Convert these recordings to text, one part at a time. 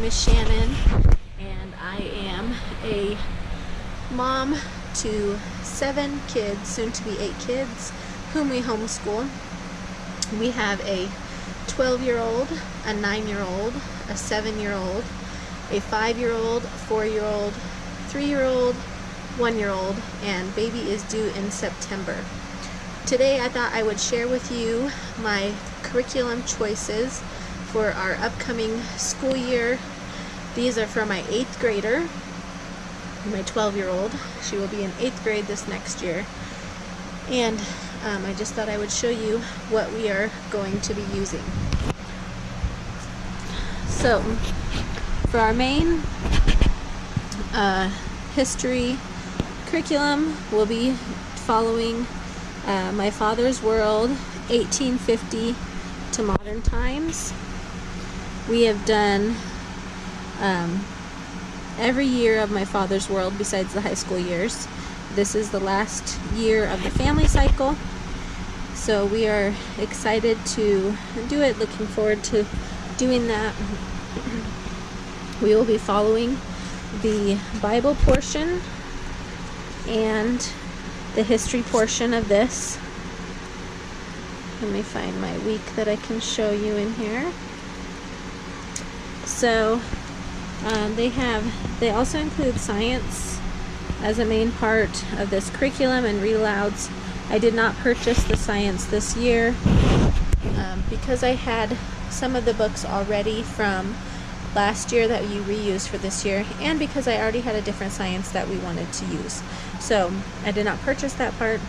is Shannon, and I am a mom to 7 kids, soon to be 8 kids, whom we homeschool. We have a 12-year-old, a 9-year-old, a 7-year-old, a 5-year-old, 4-year-old, 3-year-old, 1-year-old, and baby is due in September. Today I thought I would share with you my curriculum choices for our upcoming school year. These are for my 8th grader, my 12-year-old. She will be in 8th grade this next year. And I just thought I would show you what we are going to be using. So, for our main history curriculum, we'll be following My Father's World, 1850 to modern times. We have done every year of My Father's World besides the high school years. This is the last year of the family cycle, so we are excited to do it, looking forward to doing that. We will be following the Bible portion and the history portion of this. Let me find my week that I can show you in here. So they also include science as a main part of this curriculum and read alouds. I did not purchase the science this year because I had some of the books already from last year that you reused for this year, and because I already had a different science that we wanted to use. So I did not purchase that part.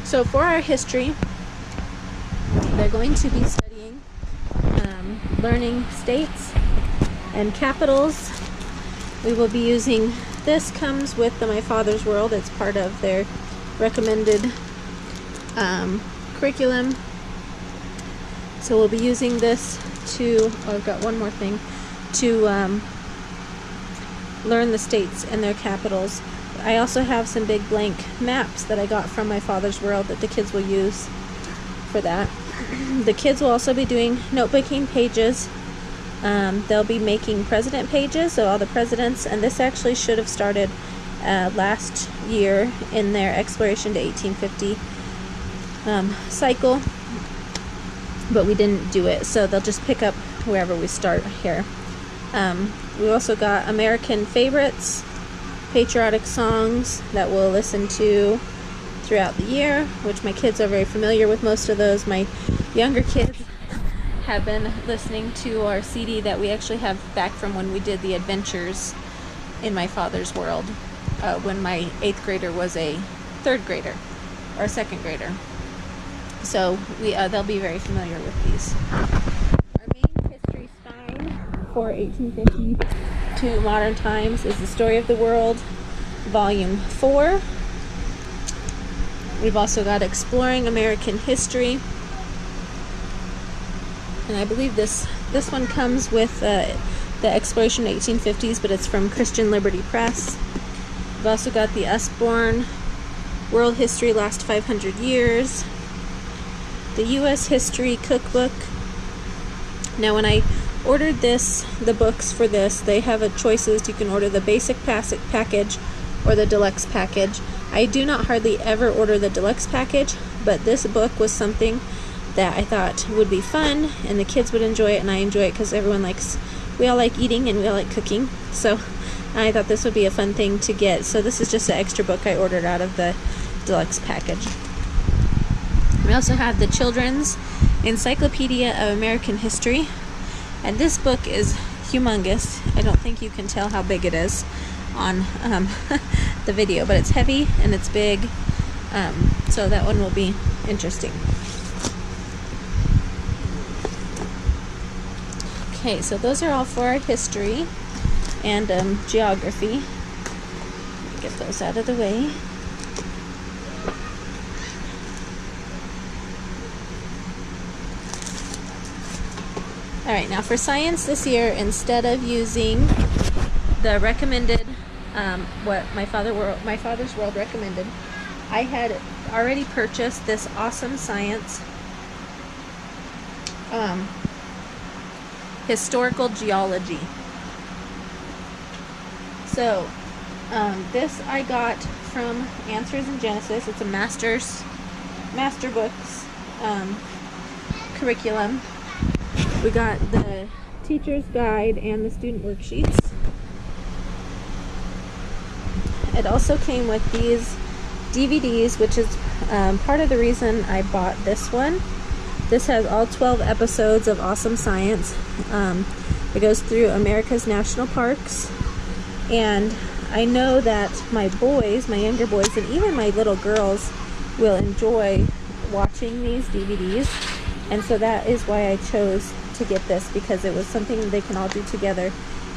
So for our history, they're going to be studying learning states and capitals. We will be using, this comes with the My Father's World. It's part of their recommended curriculum. So we'll be using this to, oh, I've got one more thing, to learn the states and their capitals. I also have some big blank maps that I got from My Father's World that the kids will use for that. The kids will also be doing notebooking pages. They'll be making president pages, so all the presidents, and this actually should have started last year in their exploration to 1850 cycle, but we didn't do it, so they'll just pick up wherever we start here. We also got American favorites, patriotic songs that we'll listen to throughout the year, which my kids are very familiar with most of those. My younger kids have been listening to our CD that we actually have back from when we did the adventures in My Father's World, when my 8th grader was a 3rd grader or 2nd grader. So they'll be very familiar with these. Our main history spine for 1850 to modern times is The Story of the World, Volume 4. We've also got Exploring American History. And I believe this one comes with the Exploration 1850s, but it's from Christian Liberty Press. We've also got the Usborne World History Last 500 Years. The U.S. History Cookbook. Now when I ordered the books for this, they have choices. You can order the basic package or the deluxe package. I do not hardly ever order the deluxe package, but this book was something that I thought would be fun and the kids would enjoy it, and I enjoy it because we all like eating and we all like cooking, so I thought this would be a fun thing to get. So this is just an extra book I ordered out of the deluxe package. We also have the Children's Encyclopedia of American History, and this book is humongous. I don't think you can tell how big it is on the video, but it's heavy and it's big, so that one will be interesting. Okay, so those are all for our history and geography. Get those out of the way. Alright, now for science this year, instead of using the recommended, what My Father's World recommended, I had already purchased this awesome science historical geology. So this I got from Answers in Genesis. It's a master books curriculum. We got the teacher's guide and the student worksheets. It also came with these DVDs, which is part of the reason I bought this one. This has all 12 episodes of Awesome Science. It goes through America's national parks, and I know that my boys, my younger boys, and even my little girls will enjoy watching these DVDs, and so that is why I chose to get this, because it was something they can all do together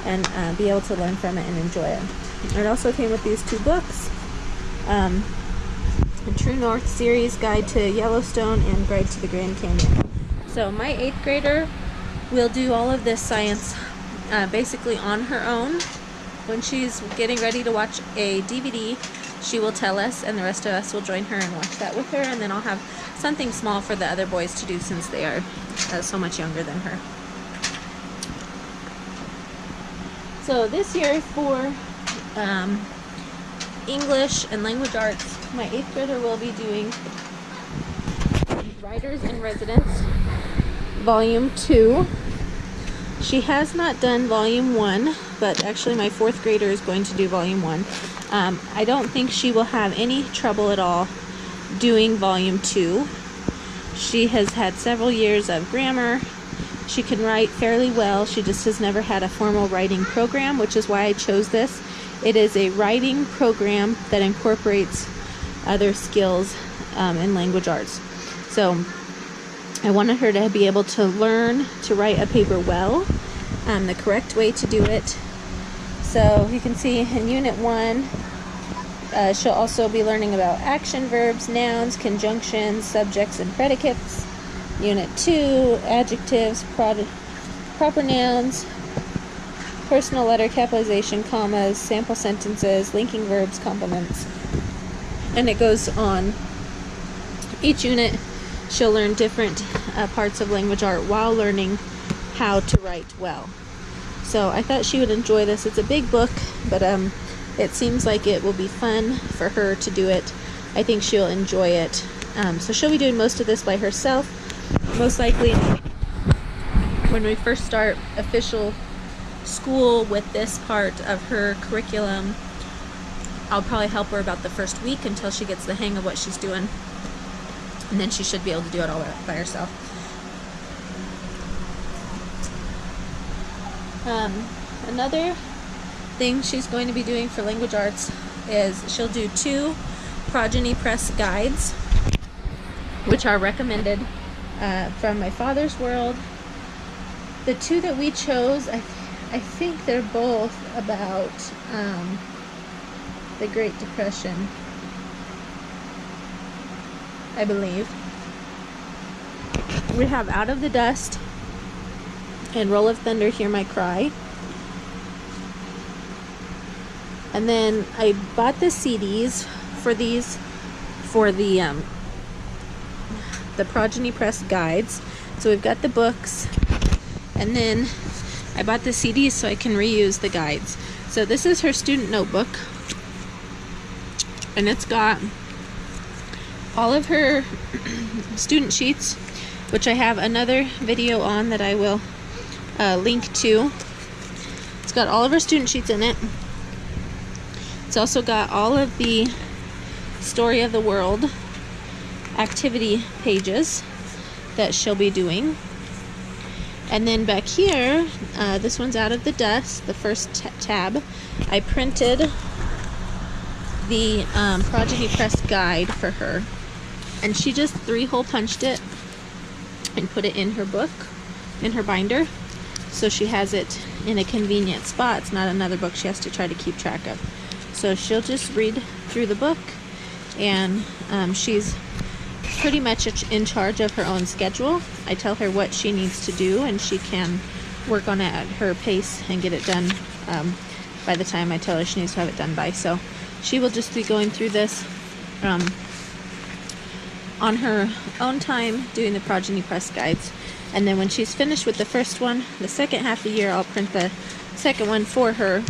and be able to learn from it and enjoy it. It also came with these two books, the True North series, Guide to Yellowstone, and Guide to the Grand Canyon. So my 8th grader will do all of this science basically on her own. When she's getting ready to watch a DVD, she will tell us, and the rest of us will join her and watch that with her, and then I'll have something small for the other boys to do since they are so much younger than her. So this year for English and language arts, my 8th grader will be doing Writers in Residence, Volume 2. She has not done Volume 1, but actually my 4th grader is going to do Volume 1. I don't think she will have any trouble at all doing Volume 2. She has had several years of grammar. She can write fairly well. She just has never had a formal writing program, which is why I chose this. It is a writing program that incorporates other skills in language arts. So I wanted her to be able to learn to write a paper well, the correct way to do it. So you can see in Unit 1, she'll also be learning about action verbs, nouns, conjunctions, subjects, and predicates. Unit 2, adjectives, proper nouns, personal letter capitalization, commas, sample sentences, linking verbs, complements. And it goes on. Each unit, she'll learn different parts of language art while learning how to write well. So I thought she would enjoy this. It's a big book, but it seems like it will be fun for her to do it. I think she'll enjoy it. So she'll be doing most of this by herself. Most likely, when we first start official school with this part of her curriculum, I'll probably help her about the first week until she gets the hang of what she's doing. And then she should be able to do it all by herself. Another thing she's going to be doing for language arts is she'll do 2 Progeny Press guides, which are recommended from My Father's World. The 2 that we chose, I think they're both about the Great Depression, I believe. We have Out of the Dust and Roll of Thunder, Hear My Cry. And then I bought the CDs for these for the Progeny Press guides. So we've got the books, and then I bought the CDs so I can reuse the guides. So this is her student notebook, and it's got all of her student sheets, which I have another video on that I will link to. It's got all of her student sheets in it. It's also got all of the Story of the World activity pages that she'll be doing. And then back here, this one's Out of the Dust, the first tab. I printed the Progeny Press guide for her, and she just 3-hole punched it and put it in her book, in her binder, so she has it in a convenient spot. It's not another book she has to try to keep track of. So she'll just read through the book, and she's pretty much in charge of her own schedule. I tell her what she needs to do, and she can work on it at her pace and get it done by the time I tell her she needs to have it done by. So she will just be going through this on her own time, doing the Progeny Press guides. And then when she's finished with the first one, the second half of the year, I'll print the second one for her,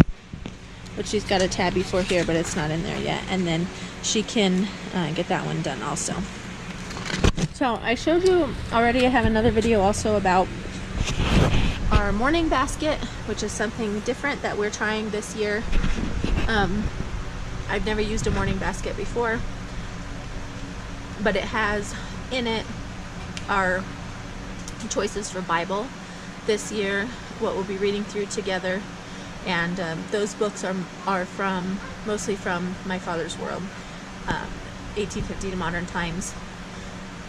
which she's got a tabby for here, but it's not in there yet. And then she can get that one done also. So I showed you already, I have another video also about our morning basket, which is something different that we're trying this year. I've never used a morning basket before, but it has in it our choices for Bible this year, what we'll be reading through together, and those books are from mostly from My Father's World, 1850 to modern times,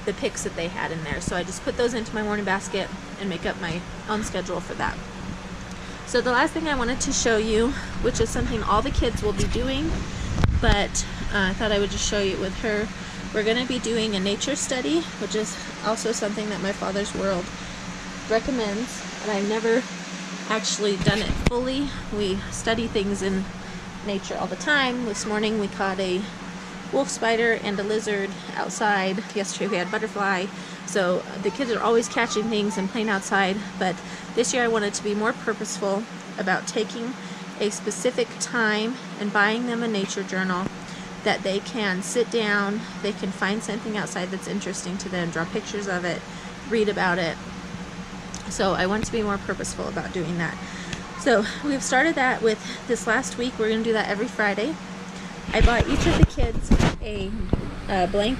the picks that they had in there. So I just put those into my morning basket and make up my own schedule for that. So the last thing I wanted to show you, which is something all the kids will be doing, but I thought I would just show you with her. We're going to be doing a nature study, which is also something that My Father's World recommends, and I've never actually done it fully. We study things in nature all the time. This morning we caught a wolf spider and a lizard outside. Yesterday we had butterfly. So the kids are always catching things and playing outside, but this year I wanted to be more purposeful about taking a specific time and buying them a nature journal that they can sit down, they can find something outside that's interesting to them, draw pictures of it, read about it. So I want to be more purposeful about doing that. So we've started that with this last week. We're going to do that every Friday. I bought each of the kids a blank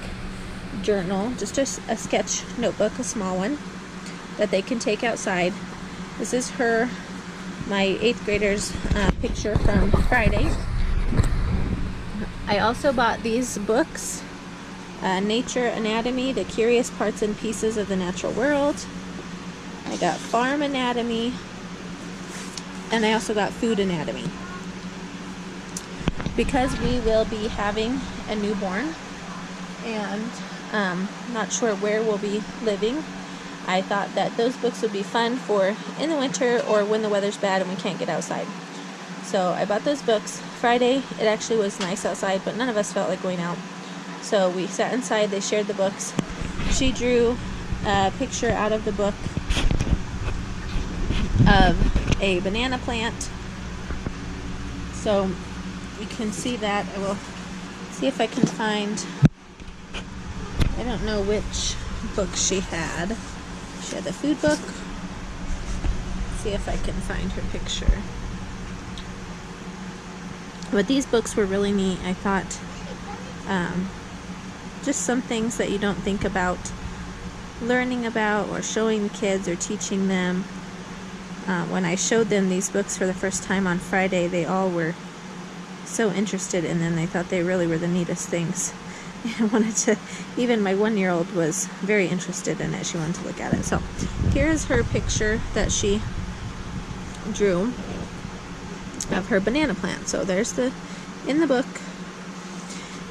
journal, just a sketch notebook, a small one, that they can take outside. This is my 8th grader's picture from Friday. I also bought these books, Nature Anatomy, The Curious Parts and Pieces of the Natural World. I got Farm Anatomy, and I also got Food Anatomy. Because we will be having a newborn and not sure where we'll be living, I thought that those books would be fun for in the winter or when the weather's bad and we can't get outside. So I bought those books. Friday, it actually was nice outside, but none of us felt like going out. So we sat inside, they shared the books. She drew a picture out of the book of a banana plant. So you can see that. I will see if I can find, I don't know which book she had. She had the food book. See if I can find her picture. But these books were really neat. I thought just some things that you don't think about learning about or showing the kids or teaching them. When I showed them these books for the first time on Friday, they all were so interested in them. They thought they really were the neatest things. I wanted to, even my 1-year-old was very interested in it. She wanted to look at it. So here is her picture that she drew of her banana plant. So there's in the book,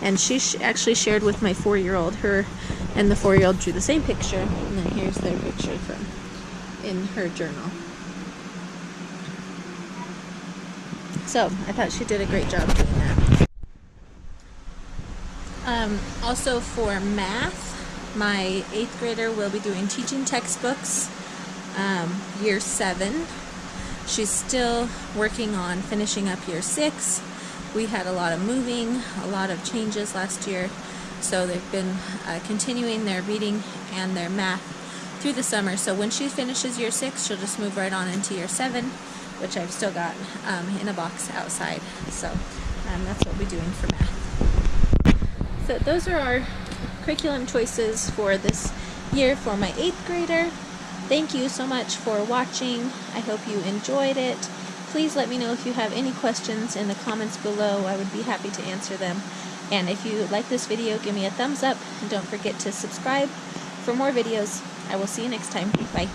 and she actually shared with my 4-year-old. Her and the 4-year-old drew the same picture, and then here's their picture in her journal. So I thought she did a great job doing that. Also for math, my 8th grader will be doing teaching textbooks, year 7. She's still working on finishing up year 6. We had a lot of moving, a lot of changes last year, so they've been continuing their reading and their math through the summer. So when she finishes year 6, she'll just move right on into year 7, which I've still got in a box outside. So that's what we'll be doing for math. So those are our curriculum choices for this year for my 8th grader. Thank you so much for watching. I hope you enjoyed it. Please let me know if you have any questions in the comments below. I would be happy to answer them. And if you like this video, give me a thumbs up, and don't forget to subscribe for more videos. I will see you next time. Bye.